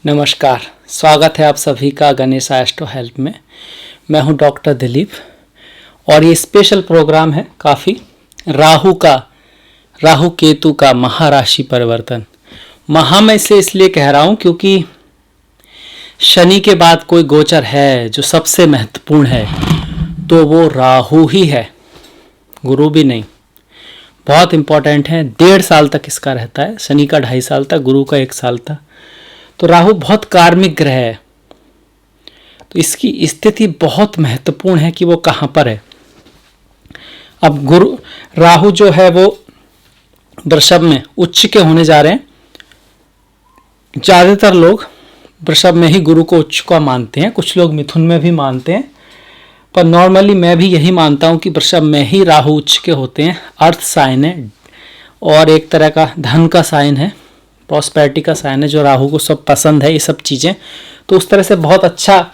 नमस्कार, स्वागत है आप सभी का गणेश एस्ट्रो हेल्प में। मैं हूं डॉक्टर दिलीप और ये स्पेशल प्रोग्राम है काफ़ी राहु केतु का महाराशि परिवर्तन। महा मैं इसे इसलिए कह रहा हूं क्योंकि शनि के बाद कोई गोचर है जो सबसे महत्वपूर्ण है तो वो राहु ही है, गुरु भी नहीं। बहुत इम्पोर्टेंट है, 1.5 साल तक इसका रहता है, शनि का 2.5 साल तक, गुरु का 1 साल तक। तो राहु बहुत कार्मिक ग्रह है, तो इसकी स्थिति बहुत महत्वपूर्ण है कि वो कहाँ पर है। अब राहु जो है वो वृषभ में उच्च के होने जा रहे हैं। ज़्यादातर लोग वृषभ में ही गुरु को उच्च का मानते हैं, कुछ लोग मिथुन में भी मानते हैं, पर नॉर्मली मैं भी यही मानता हूँ कि वृषभ में ही राहु उच्च के होते हैं। अर्थ साइन है और एक तरह का धन का साइन है, प्रॉस्पेरिटी का साइन है, जो राहु को सब पसंद है ये सब चीज़ें। तो उस तरह से बहुत अच्छा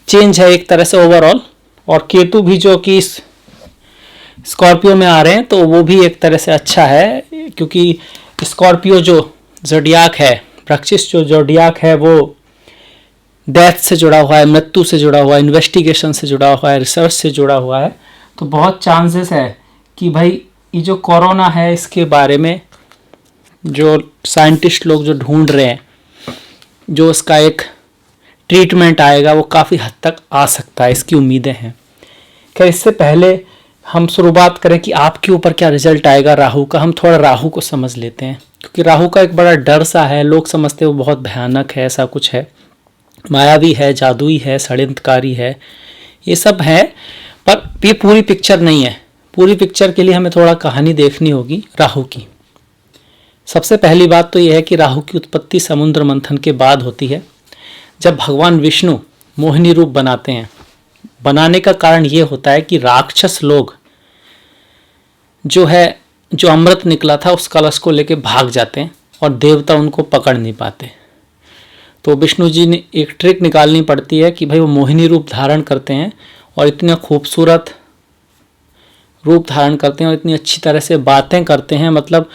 चेंज है एक तरह से ओवरऑल। और केतु भी जो कि स्कॉर्पियो में आ रहे हैं तो वो भी एक तरह से अच्छा है, क्योंकि स्कॉर्पियो जो जोडियाक है, वृश्चिक जो जोडियाक है, वो डेथ से जुड़ा हुआ है, मृत्यु से जुड़ा हुआ है, इन्वेस्टिगेशन से जुड़ा हुआ है, रिसर्च से जुड़ा हुआ है। तो बहुत चांसेस है कि भाई ये जो कोरोना है इसके बारे में जो साइंटिस्ट लोग जो ढूंढ रहे हैं, जो इसका एक ट्रीटमेंट आएगा वो काफ़ी हद तक आ सकता है, इसकी उम्मीदें हैं। क्या इससे पहले हम शुरुआत करें कि आपके ऊपर क्या रिजल्ट आएगा राहु का, हम थोड़ा राहु को समझ लेते हैं, क्योंकि राहु का एक बड़ा डर सा है, लोग समझते हैं वो बहुत भयानक है, ऐसा कुछ है, मायावी है, जादुई है, षड्यंत्रकारी है, ये सब है, पर ये पूरी पिक्चर नहीं है। पूरी पिक्चर के लिए हमें थोड़ा कहानी देखनी होगी राहु की। सबसे पहली बात तो यह है कि राहु की उत्पत्ति समुद्र मंथन के बाद होती है, जब भगवान विष्णु मोहिनी रूप बनाते हैं। बनाने का कारण ये होता है कि राक्षस लोग जो अमृत निकला था उस कलश को लेके भाग जाते हैं और देवता उनको पकड़ नहीं पाते। तो विष्णु जी ने एक ट्रिक निकालनी पड़ती है कि भाई वो मोहिनी रूप धारण करते हैं और इतना खूबसूरत रूप धारण करते हैं और इतनी अच्छी तरह से बातें करते हैं, मतलब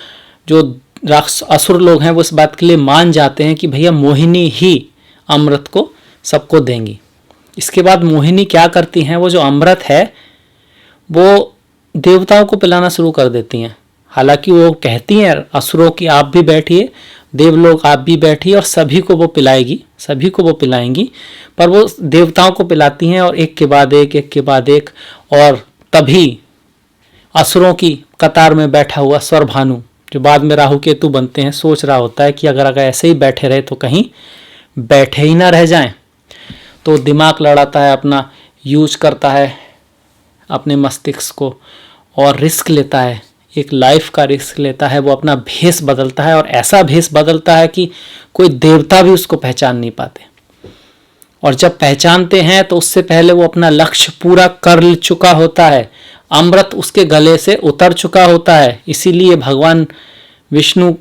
जो असुर लोग हैं वो इस बात के लिए मान जाते हैं कि भैया मोहिनी ही अमृत को सबको देंगी। इसके बाद मोहिनी क्या करती हैं, वो जो अमृत है वो देवताओं को पिलाना शुरू कर देती हैं। हालांकि वो कहती हैं असुरों की आप भी बैठिए, देवलोग आप भी बैठिए, और सभी को वो पिलाएंगी, पर वो देवताओं को पिलाती हैं और एक के बाद एक, और तभी असुरों की कतार में बैठा हुआ स्वरभानु, जो बाद में राहु केतु बनते हैं, सोच रहा होता है कि अगर ऐसे ही बैठे रहे तो कहीं बैठे ही ना रह जाएं। तो दिमाग लड़ाता है, अपना यूज करता है अपने मस्तिष्क को और रिस्क लेता है, एक लाइफ का रिस्क लेता है। वो अपना भेष बदलता है और ऐसा भेष बदलता है कि कोई देवता भी उसको पहचान नहीं पाते, और जब पहचानते हैं तो उससे पहले वो अपना लक्ष्य पूरा कर चुका होता है, अमृत उसके गले से उतर चुका होता है। इसीलिए भगवान विष्णु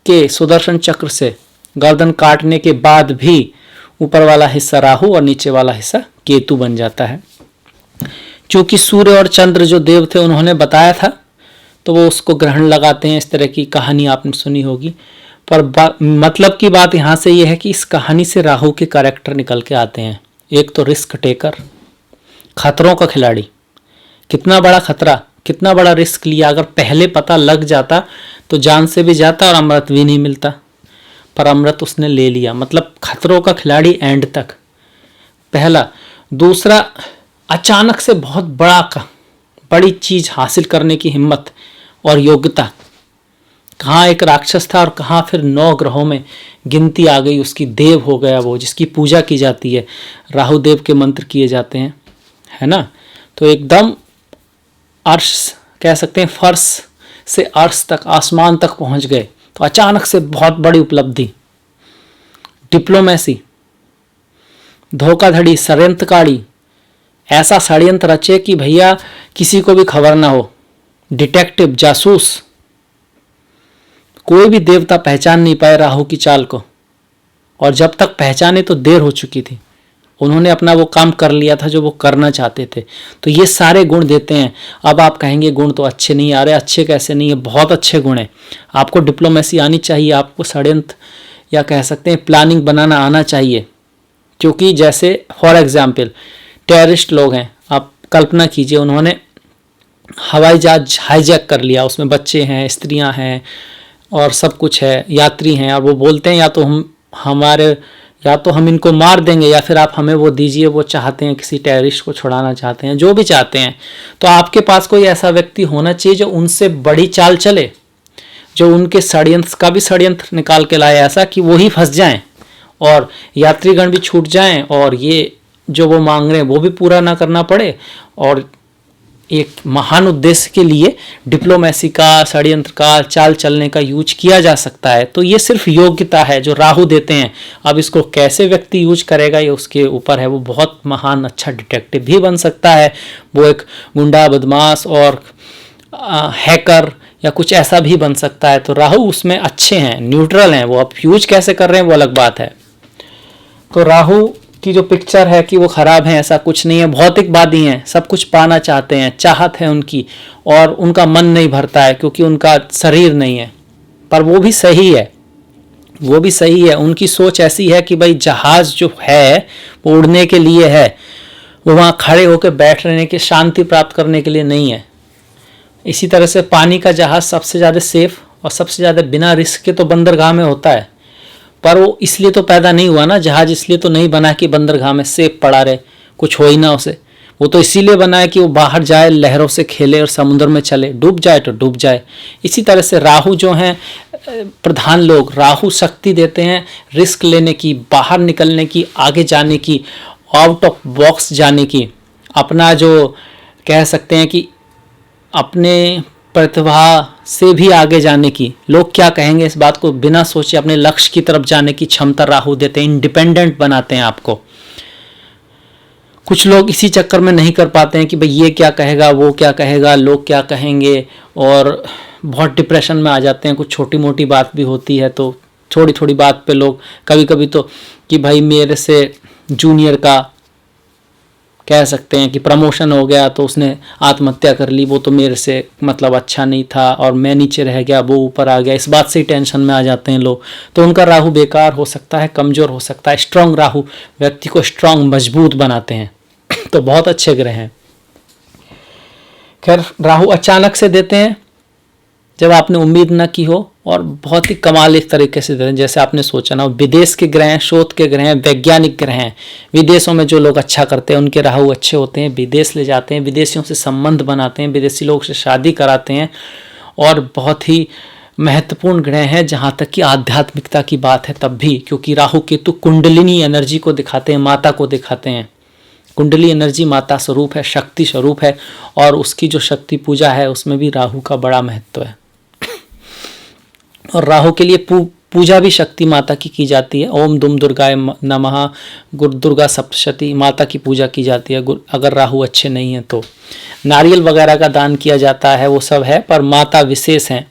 के सुदर्शन चक्र से गर्दन काटने के बाद भी ऊपर वाला हिस्सा राहु और नीचे वाला हिस्सा केतु बन जाता है। क्योंकि सूर्य और चंद्र जो देव थे उन्होंने बताया था, तो वो उसको ग्रहण लगाते हैं। इस तरह की कहानी आपने सुनी होगी, पर मतलब की बात यहाँ से ये है कि इस कहानी से राहु के कैरेक्टर निकल के आते हैं। एक तो रिस्क टेकर, खतरों का खिलाड़ी, कितना बड़ा खतरा, कितना बड़ा रिस्क लिया। अगर पहले पता लग जाता तो जान से भी जाता और अमृत भी नहीं मिलता, पर अमृत उसने ले लिया, मतलब खतरों का खिलाड़ी एंड तक, पहला। दूसरा, अचानक से बहुत बड़ी चीज हासिल करने की हिम्मत और योग्यता। कहाँ एक राक्षस था और कहाँ फिर 9 ग्रहों में गिनती आ गई उसकी, देव हो गया वो, जिसकी पूजा की जाती है, राहु देव के मंत्र किए जाते हैं, है ना। तो एकदम अर्श कह सकते हैं, फर्श से अर्श तक, आसमान तक पहुंच गए। तो अचानक से बहुत बड़ी उपलब्धि, डिप्लोमेसी, धोखाधड़ी, षड्यंत्रकारी, ऐसा षड्यंत्र रचे कि भैया किसी को भी खबर ना हो। डिटेक्टिव, जासूस, कोई भी देवता पहचान नहीं पाए राहु की चाल को, और जब तक पहचाने तो देर हो चुकी थी। उन्होंने अपना वो काम कर लिया था जो वो करना चाहते थे। तो ये सारे गुण देते हैं। अब आप कहेंगे गुण तो अच्छे नहीं आ रहे, अच्छे कैसे नहीं है, बहुत अच्छे गुण हैं। आपको डिप्लोमेसी आनी चाहिए, आपको षड्यंत्र या कह सकते हैं प्लानिंग बनाना आना चाहिए। क्योंकि जैसे फॉर एग्जाम्पल टेररिस्ट लोग हैं, आप कल्पना कीजिए उन्होंने हवाई जहाज हाईजैक कर लिया, उसमें बच्चे हैं, स्त्रियां हैं और सब कुछ है, यात्री हैं, और वो बोलते हैं या तो हम इनको मार देंगे या फिर आप हमें वो दीजिए, वो चाहते हैं किसी टेररिस्ट को छुड़ाना चाहते हैं, जो भी चाहते हैं। तो आपके पास कोई ऐसा व्यक्ति होना चाहिए जो उनसे बड़ी चाल चले, जो उनके षड्यंत्र का भी षड्यंत्र निकाल के लाए, ऐसा कि वो ही फंस जाएं और यात्रीगण भी छूट जाएं और ये जो वो मांग रहे हैं वो भी पूरा ना करना पड़े। और एक महान उद्देश्य के लिए डिप्लोमेसी का, षड्यंत्र का, चाल चलने का यूज किया जा सकता है। तो ये सिर्फ योग्यता है जो राहु देते हैं। अब इसको कैसे व्यक्ति यूज करेगा ये उसके ऊपर है। वो बहुत महान अच्छा डिटेक्टिव भी बन सकता है, वो एक गुंडा, बदमाश और हैकर या कुछ ऐसा भी बन सकता है। तो राहु उसमें अच्छे हैं, न्यूट्रल हैं। वो अब यूज कैसे कर रहे हैं वो अलग बात है। तो राहु की जो पिक्चर है कि वो खराब है, ऐसा कुछ नहीं है। भौतिकवादी हैं, सब कुछ पाना चाहते हैं, चाहत है उनकी, और उनका मन नहीं भरता है क्योंकि उनका शरीर नहीं है। पर वो भी सही है, वो भी सही है। उनकी सोच ऐसी है कि भाई जहाज जो है वो उड़ने के लिए है, वो वहाँ खड़े होकर बैठ रहने की, शांति प्राप्त करने के लिए नहीं है। इसी तरह से पानी का जहाज सबसे ज़्यादा सेफ और सबसे ज़्यादा बिना रिस्क के तो बंदरगाह में होता है। पर वो इसलिए तो पैदा नहीं हुआ ना, जहाज इसलिए तो नहीं बना कि बंदरगाह में सेफ पड़ा रहे, कुछ हो ही ना उसे। वो तो इसीलिए बना है कि वो बाहर जाए, लहरों से खेले और समुद्र में चले, डूब जाए तो डूब जाए। इसी तरह से राहु जो हैं प्रधान लोग, राहु शक्ति देते हैं रिस्क लेने की, बाहर निकलने की, आगे जाने की, आउट ऑफ बॉक्स जाने की, अपना जो कह सकते हैं कि अपने प्रतिभा से भी आगे जाने की, लोग क्या कहेंगे इस बात को बिना सोचे अपने लक्ष्य की तरफ जाने की क्षमता राहु देते हैं। इंडिपेंडेंट बनाते हैं आपको। कुछ लोग इसी चक्कर में नहीं कर पाते हैं कि भाई ये क्या कहेगा, वो क्या कहेगा, लोग क्या कहेंगे, और बहुत डिप्रेशन में आ जाते हैं। कुछ छोटी मोटी बात भी होती है तो थोड़ी थोड़ी बात पे लोग कभी कभी तो कि भाई मेरे से जूनियर का कह सकते हैं कि प्रमोशन हो गया तो उसने आत्महत्या कर ली, वो तो मेरे से मतलब अच्छा नहीं था और मैं नीचे रह गया, वो ऊपर आ गया। इस बात से ही टेंशन में आ जाते हैं लोग। तो उनका राहु बेकार हो सकता है, कमज़ोर हो सकता है। स्ट्रांग राहु व्यक्ति को स्ट्रांग, मजबूत बनाते हैं। तो बहुत अच्छे ग्रह हैं। खैर, राहु अचानक से देते हैं जब आपने उम्मीद ना की हो, और बहुत ही कमाल एक तरीके से देते हैं जैसे आपने सोचा ना। विदेश के ग्रह हैं, शोध के ग्रह हैं, वैज्ञानिक ग्रह हैं। विदेशों में जो लोग अच्छा करते हैं उनके राहु अच्छे होते हैं, विदेश ले जाते हैं, विदेशियों से संबंध बनाते हैं, विदेशी लोग से शादी कराते हैं, और बहुत ही महत्वपूर्ण ग्रह हैं जहाँ तक कि आध्यात्मिकता की बात है तब भी, क्योंकि राहु केतु कुंडलिनी एनर्जी को दिखाते हैं, माता को दिखाते हैं। कुंडली एनर्जी माता स्वरूप है, शक्ति स्वरूप है, और उसकी जो शक्ति पूजा है उसमें भी राहु का बड़ा महत्व है। और राहु के लिए पूजा भी शक्ति माता की जाती है। ओम दुम दुर्गाय नमः, दुर्गा सप्तशती, माता की पूजा की जाती है। अगर राहु अच्छे नहीं हैं तो नारियल वगैरह का दान किया जाता है, वो सब है, पर माता विशेष हैं।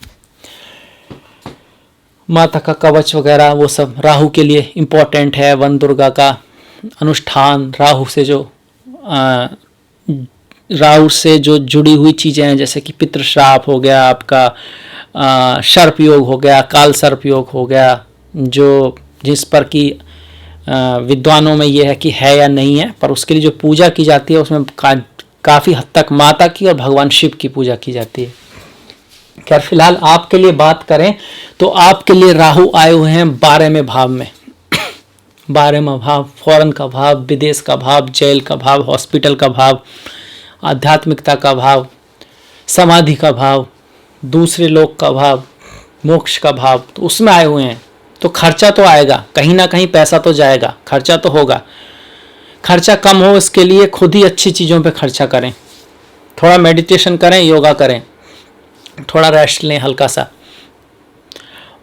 माता का कवच वगैरह वो सब राहु के लिए इम्पोर्टेंट है। वन दुर्गा का अनुष्ठान, राहु से जो जुड़ी हुई चीज़ें हैं, जैसे कि पितृश्राप हो गया आपका, सर्प योग हो गया, काल सर्प योग हो गया, जो जिस पर कि विद्वानों में ये है कि है या नहीं है, पर उसके लिए जो पूजा की जाती है उसमें काफ़ी हद तक माता की और भगवान शिव की पूजा की जाती है। खैर, फिलहाल आपके लिए बात करें तो आपके लिए राहु आए हुए हैं 12वें भाव में। 12वां भाव फॉरेन का भाव, विदेश का भाव, जेल का भाव, हॉस्पिटल का भाव, आध्यात्मिकता का भाव, समाधि का भाव, दूसरे लोक का भाव, मोक्ष का भाव, तो उसमें आए हुए हैं। तो खर्चा तो आएगा, कहीं ना कहीं पैसा तो जाएगा, खर्चा तो होगा। खर्चा कम हो इसके लिए खुद ही अच्छी चीज़ों पे खर्चा करें, थोड़ा मेडिटेशन करें, योगा करें, थोड़ा रेस्ट लें हल्का सा।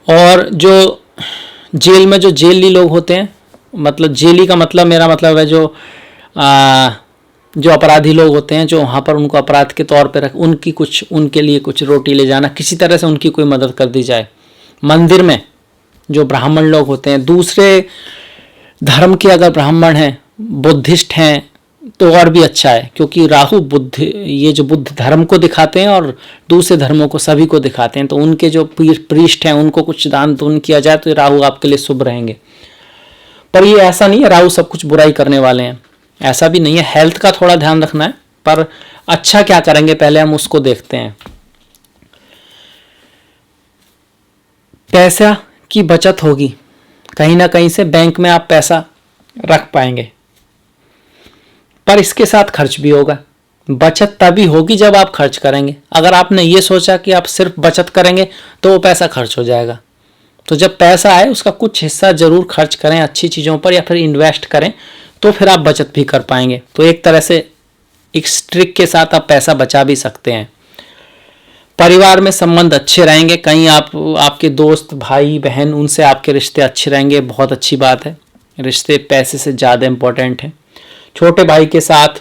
और जो जेल में जो जेली लोग होते हैं, मतलब जेली का मतलब मेरा मतलब है जो अपराधी लोग होते हैं, जो वहाँ पर उनको अपराध के तौर पे उनके लिए कुछ रोटी ले जाना, किसी तरह से उनकी कोई मदद कर दी जाए। मंदिर में जो ब्राह्मण लोग होते हैं, दूसरे धर्म के अगर ब्राह्मण हैं, बुद्धिस्ट हैं, तो और भी अच्छा है, क्योंकि राहु बुद्ध, ये जो बुद्ध धर्म को दिखाते हैं और दूसरे धर्मों को सभी को दिखाते हैं, तो उनके जो प्रीस्ट हैं उनको कुछ दान पुण्य किया जाए तो राहु आपके लिए शुभ रहेंगे। पर ये ऐसा नहीं है राहु सब कुछ बुराई करने वाले हैं, ऐसा भी नहीं है। हेल्थ का थोड़ा ध्यान रखना है, पर अच्छा क्या करेंगे पहले हम उसको देखते हैं। पैसा की बचत होगी, कहीं ना कहीं से बैंक में आप पैसा रख पाएंगे, पर इसके साथ खर्च भी होगा। बचत तभी होगी जब आप खर्च करेंगे। अगर आपने ये सोचा कि आप सिर्फ बचत करेंगे तो वो पैसा खर्च हो जाएगा। तो जब पैसा आए उसका कुछ हिस्सा जरूर खर्च करें अच्छी चीज़ों पर, या फिर इन्वेस्ट करें, तो फिर आप बचत भी कर पाएंगे। तो एक तरह से एक ट्रिक के साथ आप पैसा बचा भी सकते हैं। परिवार में संबंध अच्छे रहेंगे, कहीं आपके दोस्त भाई बहन उनसे आपके रिश्ते अच्छे रहेंगे, बहुत अच्छी बात है। रिश्ते पैसे से ज़्यादा इम्पोर्टेंट है। छोटे भाई के साथ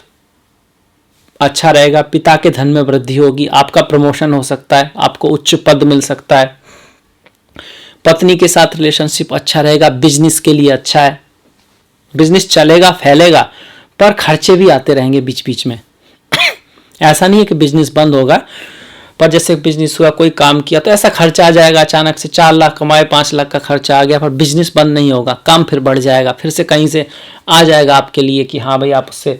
अच्छा रहेगा। पिता के धन में वृद्धि होगी, आपका प्रमोशन हो सकता है, आपको उच्च पद मिल सकता है। पत्नी के साथ रिलेशनशिप अच्छा रहेगा, बिजनेस के लिए अच्छा है, बिजनेस चलेगा फैलेगा, पर खर्चे भी आते रहेंगे बीच बीच में। ऐसा नहीं है कि बिजनेस बंद होगा, पर जैसे बिजनेस हुआ, कोई काम किया तो ऐसा खर्चा आ जाएगा अचानक से, 4 लाख कमाए 5 लाख का खर्चा आ गया, पर बिजनेस बंद नहीं होगा, काम फिर बढ़ जाएगा, फिर से कहीं से आ जाएगा आपके लिए कि हाँ भाई आप उससे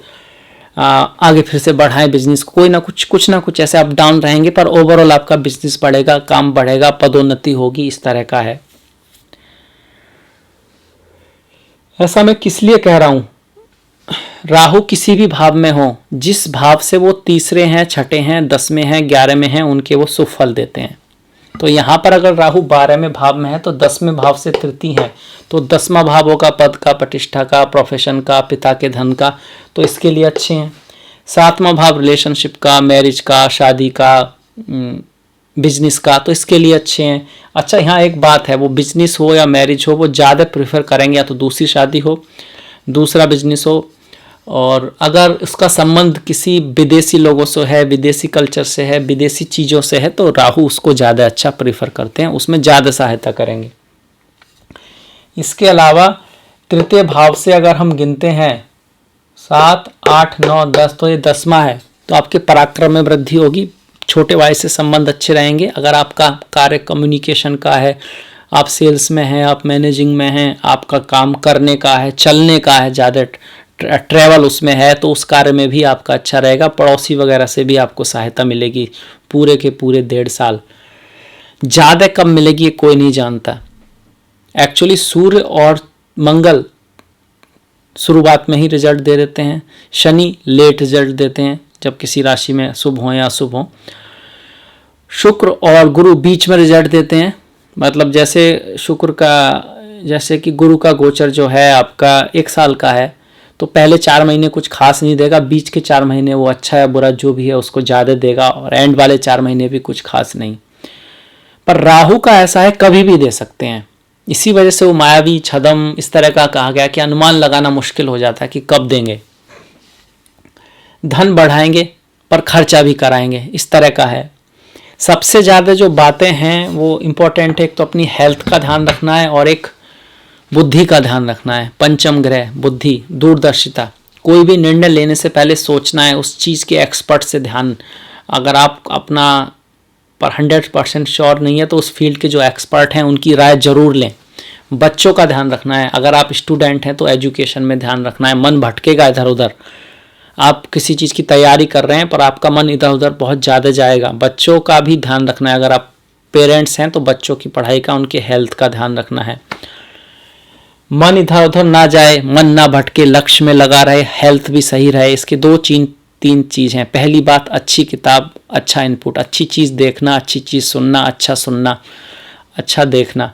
आगे फिर से बढ़ाएं बिजनेस को। कोई ना कुछ ऐसे अप डाउन रहेंगे, पर ओवरऑल आपका बिजनेस बढ़ेगा, काम बढ़ेगा, पदोन्नति होगी, इस तरह का है। ऐसा मैं किस लिए कह रहा हूं, राहु किसी भी भाव में हो, जिस भाव से वो तीसरे हैं, छठे हैं, 10वें हैं, 11वें हैं, उनके वो शुभ फल देते हैं। तो यहाँ पर अगर राहु 12वें भाव में है तो 10वें भाव से तृतीय है, तो 10वां भाव होगा पद का, प्रतिष्ठा का, प्रोफेशन का, पिता के धन का, तो इसके लिए अच्छे हैं। 7वां भाव रिलेशनशिप का, मैरिज का, शादी का, बिजनेस का, तो इसके लिए अच्छे हैं। अच्छा, यहाँ एक बात है, वो बिजनेस हो या मैरिज हो, वो ज़्यादा प्रेफर करेंगे या तो दूसरी शादी हो, दूसरा बिजनेस हो, और अगर उसका संबंध किसी विदेशी लोगों से है, विदेशी कल्चर से है, विदेशी चीज़ों से है, तो राहु उसको ज़्यादा अच्छा प्रेफर करते हैं, उसमें ज़्यादा सहायता करेंगे। इसके अलावा तृतीय भाव से अगर हम गिनते हैं 7, 8, 9, 10, तो ये 10वां है, तो आपके पराक्रम में वृद्धि होगी, छोटे भाई से संबंध अच्छे रहेंगे। अगर आपका कार्य कम्युनिकेशन का है, आप सेल्स में हैं, आप मैनेजिंग में हैं, आपका काम करने का है, चलने का है, ज़्यादा ट्रैवल उसमें है, तो उस कार्य में भी आपका अच्छा रहेगा। पड़ोसी वगैरह से भी आपको सहायता मिलेगी पूरे के पूरे 1.5 साल। ज़्यादा कब मिलेगी कोई नहीं जानता। एक्चुअली सूर्य और मंगल शुरुआत में ही रिजल्ट दे देते हैं, शनि लेट रिजल्ट देते हैं जब किसी राशि में शुभ हो या अशुभ हो। शुक्र और गुरु बीच में रिजल्ट देते हैं, मतलब जैसे शुक्र का, जैसे कि गुरु का गोचर जो है आपका 1 साल का है, तो पहले 4 महीने कुछ खास नहीं देगा, बीच के 4 महीने वो अच्छा या बुरा जो भी है उसको ज़्यादा देगा, और एंड वाले 4 महीने भी कुछ खास नहीं। पर राहु का ऐसा है कभी भी दे सकते हैं, इसी वजह से वो मायावी, छदम, इस तरह का कहा गया कि अनुमान लगाना मुश्किल हो जाता है कि कब देंगे। धन बढ़ाएंगे पर खर्चा भी कराएंगे, इस तरह का है। सबसे ज़्यादा जो बातें हैं वो इम्पोर्टेंट है, एक तो अपनी हेल्थ का ध्यान रखना है और एक बुद्धि का ध्यान रखना है। पंचम ग्रह बुद्धि, दूरदर्शिता, कोई भी निर्णय लेने से पहले सोचना है, उस चीज़ के एक्सपर्ट से ध्यान, अगर आप अपना पर 100% श्योर नहीं है तो उस फील्ड के जो एक्सपर्ट हैं उनकी राय जरूर लें। बच्चों का ध्यान रखना है, अगर आप स्टूडेंट हैं तो एजुकेशन में ध्यान रखना है, मन भटकेगा इधर उधर, आप किसी चीज़ की तैयारी कर रहे हैं पर आपका मन इधर उधर बहुत ज़्यादा जाएगा। बच्चों का भी ध्यान रखना है, अगर आप पेरेंट्स हैं तो बच्चों की पढ़ाई का, उनके हेल्थ का ध्यान रखना है। मन इधर उधर ना जाए, मन ना भटके, लक्ष्य में लगा रहे, हेल्थ भी सही रहे। इसके 2-3 चीज़ हैं। पहली बात, अच्छी किताब, अच्छा इनपुट, अच्छी चीज़ देखना, अच्छी चीज़ सुनना, अच्छा देखना,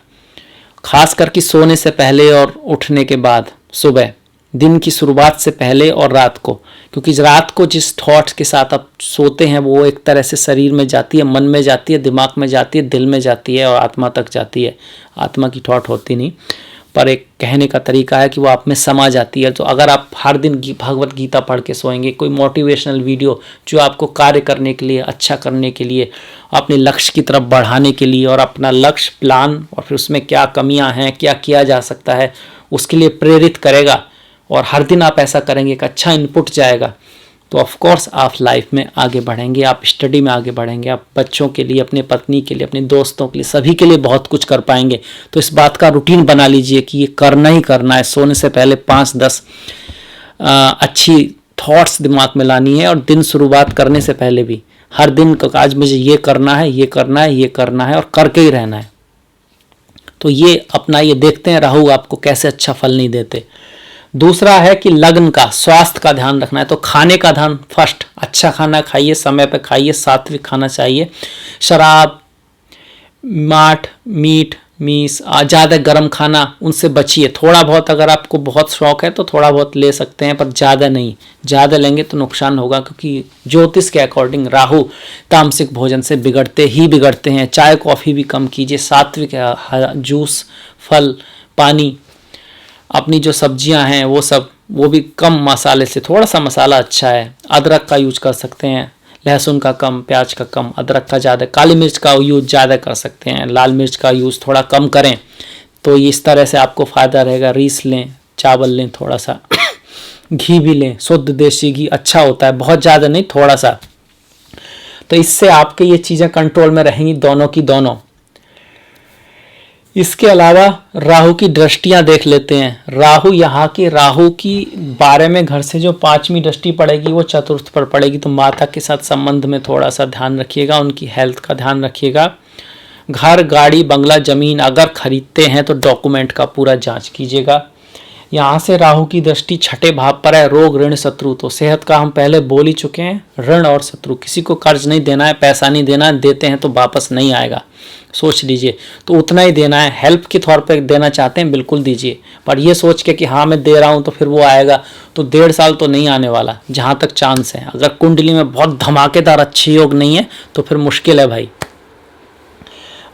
खास करके सोने से पहले और उठने के बाद, सुबह, दिन की शुरुआत से पहले और रात को, क्योंकि रात को जिस थॉट्स के साथ आप सोते हैं वो एक तरह से शरीर में जाती है, मन में जाती है, दिमाग में जाती है, दिल में जाती है और आत्मा तक जाती है। आत्मा की थॉट होती नहीं, पर एक कहने का तरीका है कि वो आप में समा जाती है। तो अगर आप हर दिन भगवत गीता पढ़ के सोएंगे, कोई मोटिवेशनल वीडियो जो आपको कार्य करने के लिए, अच्छा करने के लिए, अपने लक्ष्य की तरफ बढ़ाने के लिए, और अपना लक्ष्य, प्लान और फिर उसमें क्या कमियां हैं, क्या किया जा सकता है, उसके लिए प्रेरित करेगा और हर दिन आप ऐसा करेंगे, एक अच्छा इनपुट जाएगा, तो ऑफ कोर्स आप लाइफ में आगे बढ़ेंगे, आप स्टडी में आगे बढ़ेंगे, आप बच्चों के लिए, अपने पत्नी के लिए, अपने दोस्तों के लिए, सभी के लिए बहुत कुछ कर पाएंगे। तो इस बात का रूटीन बना लीजिए कि ये करना ही करना है। सोने से पहले 5-10 अच्छी थॉट्स दिमाग में लानी है, और दिन शुरुआत करने से पहले भी हर दिन को आज मुझे ये करना है, ये करना है, ये करना है, और करके ही रहना है। तो ये अपना ये देखते हैं राहु आपको कैसे अच्छा फल नहीं देते। दूसरा है कि लग्न का, स्वास्थ्य का ध्यान रखना है। तो खाने का ध्यान फर्स्ट, अच्छा खाना खाइए, समय पे खाइए, सात्विक खाना चाहिए। शराब, माठ, मीट, मीस, ज़्यादा गर्म खाना उनसे बचिए। थोड़ा बहुत अगर आपको बहुत शौक है तो थोड़ा बहुत ले सकते हैं, पर ज़्यादा नहीं। ज़्यादा लेंगे तो नुकसान होगा, क्योंकि ज्योतिष के अकॉर्डिंग राहु तामसिक भोजन से बिगड़ते ही बिगड़ते हैं। चाय कॉफ़ी भी कम कीजिए, सात्विक जूस, फल, पानी, अपनी जो सब्जियां हैं वो भी कम मसाले से, थोड़ा सा मसाला अच्छा है। अदरक का यूज कर सकते हैं, लहसुन का कम, प्याज का कम, अदरक का ज़्यादा, काली मिर्च का यूज ज़्यादा कर सकते हैं, लाल मिर्च का यूज़ थोड़ा कम करें। तो इस तरह से आपको फ़ायदा रहेगा। रीस लें, चावल लें, थोड़ा सा घी भी लें, शुद्ध देसी घी अच्छा होता है, बहुत ज़्यादा नहीं, थोड़ा सा। तो इससे आपके ये चीज़ें कंट्रोल में रहेंगी, दोनों की दोनों। इसके अलावा राहु की दृष्टियां देख लेते हैं। राहु की 12वें घर से जो 5वीं दृष्टि पड़ेगी वो चतुर्थ पर पड़ेगी। तो माता के साथ संबंध में थोड़ा सा ध्यान रखिएगा, उनकी हेल्थ का ध्यान रखिएगा। घर, गाड़ी, बंगला, जमीन अगर खरीदते हैं तो डॉक्यूमेंट का पूरा जांच कीजिएगा। यहाँ से राहु की दृष्टि 6ठे भाव पर है, रोग, ऋण, शत्रु। तो सेहत का हम पहले बोल ही चुके हैं, ऋण और शत्रु। किसी को कर्ज नहीं देना है, पैसा नहीं देना है, देते हैं तो वापस नहीं आएगा, सोच लीजिए। तो उतना ही देना है। हेल्प के तौर पे देना चाहते हैं, बिल्कुल दीजिए, पर ये सोच के कि हाँ मैं दे रहा हूँ तो फिर वो आएगा, तो 1.5 साल तो नहीं आने वाला, जहाँ तक चांस है। अगर कुंडली में बहुत धमाकेदार अच्छे योग नहीं है तो फिर मुश्किल है भाई।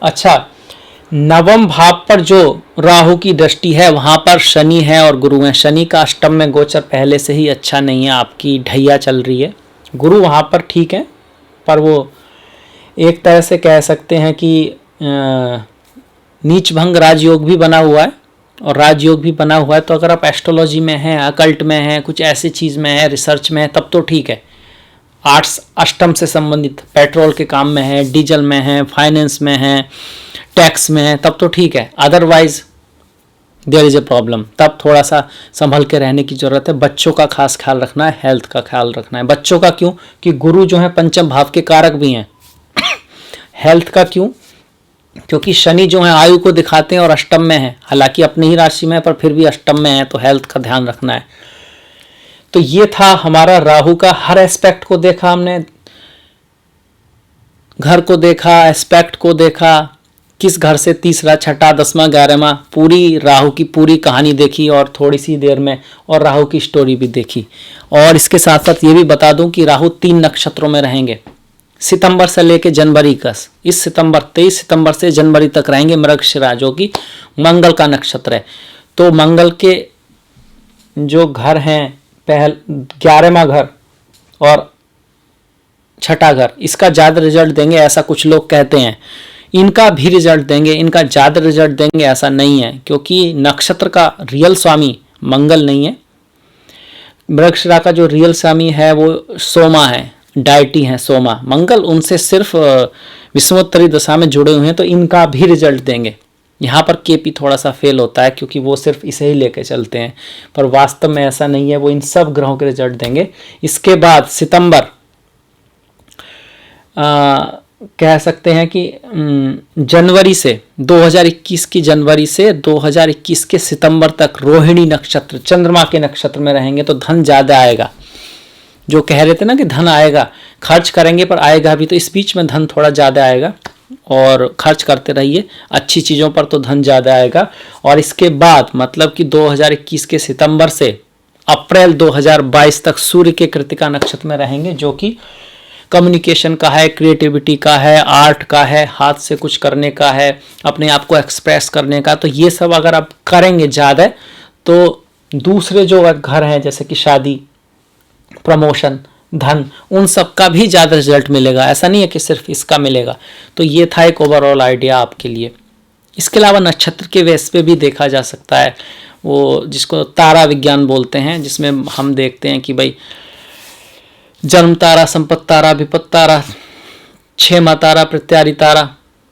अच्छा, 9वें भाव पर जो राहु की दृष्टि है वहाँ पर शनि है और गुरु है। शनि का अष्टम में गोचर पहले से ही अच्छा नहीं है, आपकी ढैया चल रही है। गुरु वहाँ पर ठीक है, पर वो एक तरह से कह सकते हैं कि नीच भंग राजयोग भी बना हुआ है, और राजयोग भी बना हुआ है। तो अगर आप एस्ट्रोलॉजी में हैं, अकल्ट में हैं, कुछ ऐसी चीज़ में है, रिसर्च में है, तब तो ठीक है। आर्ट्स अष्टम से संबंधित, पेट्रोल के काम में है, डीजल में है, फाइनेंस में है, टैक्स में है, तब तो ठीक है। Otherwise there is a problem, तब थोड़ा सा संभल के रहने की जरूरत है। बच्चों का खास ख्याल रखना है, हेल्थ का ख्याल रखना है। बच्चों का क्यों? कि गुरु जो है 5म भाव के कारक भी हैं। हेल्थ का क्यों? क्योंकि शनि जो है आयु को दिखाते हैं और अष्टम में है, हालांकि अपनी ही राशि में है पर फिर भी अष्टम में है, तो हेल्थ का ध्यान रखना है। तो ये था हमारा राहु का। हर एस्पेक्ट को देखा हमने, घर को देखा, एस्पेक्ट को देखा, किस घर से तीसरा, छठा, 10वां, 11वां, पूरी राहु की पूरी कहानी देखी, और थोड़ी सी देर में और राहु की स्टोरी भी देखी। और इसके साथ साथ ये भी बता दूं कि राहु 3 नक्षत्रों में रहेंगे, सितंबर से लेके जनवरी का। इस सितंबर 23 सितंबर से जनवरी तक रहेंगे मृगशिरा, जो कि मंगल का नक्षत्र है। तो मंगल के जो घर हैं, 11वां घर और छठा घर, इसका ज़्यादा रिजल्ट देंगे ऐसा कुछ लोग कहते हैं। इनका भी रिजल्ट देंगे, इनका ज़्यादा रिजल्ट देंगे ऐसा नहीं है, क्योंकि नक्षत्र का रियल स्वामी मंगल नहीं है। मृगशिरा का जो रियल स्वामी है वो सोमा है, डायटी है सोमा। मंगल उनसे सिर्फ विषमोत्तरी दशा में जुड़े हुए हैं, तो इनका भी रिजल्ट देंगे। यहाँ पर केपी थोड़ा सा फेल होता है, क्योंकि वो सिर्फ इसे ही लेके चलते हैं, पर वास्तव में ऐसा नहीं है, वो इन सब ग्रहों के रिजल्ट देंगे। इसके बाद सितंबर कह सकते हैं कि जनवरी से 2021 की जनवरी से 2021 के सितंबर तक रोहिणी नक्षत्र, चंद्रमा के नक्षत्र में रहेंगे, तो धन ज़्यादा आएगा। जो कह रहे थे ना कि धन आएगा, खर्च करेंगे पर आएगा भी, तो इस बीच में धन थोड़ा ज़्यादा आएगा, और खर्च करते रहिए अच्छी चीज़ों पर, तो धन ज़्यादा आएगा। और इसके बाद मतलब कि 2021 के सितंबर से अप्रैल 2022 तक सूर्य के कृतिका नक्षत्र में रहेंगे, जो कि कम्युनिकेशन का है, क्रिएटिविटी का है, आर्ट का है, हाथ से कुछ करने का है, अपने आप को एक्सप्रेस करने का। तो ये सब अगर आप करेंगे ज़्यादा, तो दूसरे जो घर हैं जैसे कि शादी, प्रमोशन, धन, उन सब का भी ज़्यादा रिजल्ट मिलेगा। ऐसा नहीं है कि सिर्फ इसका मिलेगा। तो ये था एक ओवरऑल आइडिया आपके लिए। इसके अलावा नक्षत्र के बेस पे भी देखा जा सकता है। वो जिसको तारा विज्ञान बोलते हैं, जिसमें हम देखते हैं कि भाई जन्म तारा, संपत्ति तारा, विपत्ति तारा, क्षेमा तारा, प्रत्यारी तारा,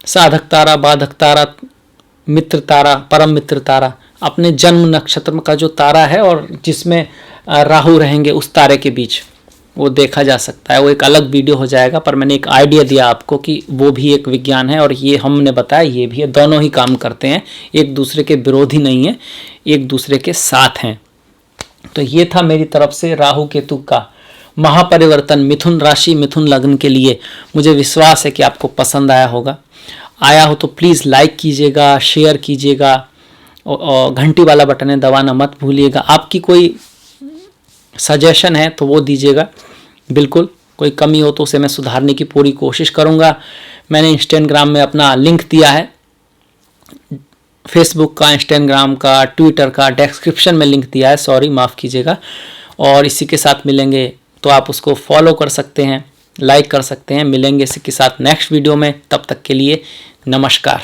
साधक तारा, बाधक तारा, मित्र तारा, परम मित्र तारा, अपने जन्म नक्षत्र का जो तारा है और जिसमें राहु रहेंगे उस तारे के बीच वो देखा जा सकता है। वो एक अलग वीडियो हो जाएगा, पर मैंने एक आइडिया दिया आपको कि वो भी एक विज्ञान है और ये हमने बताया ये भी है, दोनों ही काम करते हैं, एक दूसरे के विरोधी नहीं है, एक दूसरे के साथ हैं। तो ये था मेरी तरफ से राहु केतु का महापरिवर्तन मिथुन राशि मिथुन लग्न के लिए। मुझे विश्वास है कि आपको पसंद आया होगा। आया हो तो प्लीज़ लाइक कीजिएगा, शेयर कीजिएगा और घंटी वाला बटन है दबाना मत भूलिएगा। आपकी कोई सजेशन है तो वो दीजिएगा, बिल्कुल कोई कमी हो तो उसे मैं सुधारने की पूरी कोशिश करूँगा। मैंने इंस्टाग्राम में अपना लिंक दिया है, फेसबुक का, इंस्टाग्राम का, ट्विटर का, डिस्क्रिप्शन में लिंक दिया है, सॉरी माफ़ कीजिएगा। और इसी के साथ मिलेंगे तो आप उसको फॉलो कर सकते हैं, लाइक कर सकते हैं। मिलेंगे इसी के साथ नेक्स्ट वीडियो में, तब तक के लिए नमस्कार।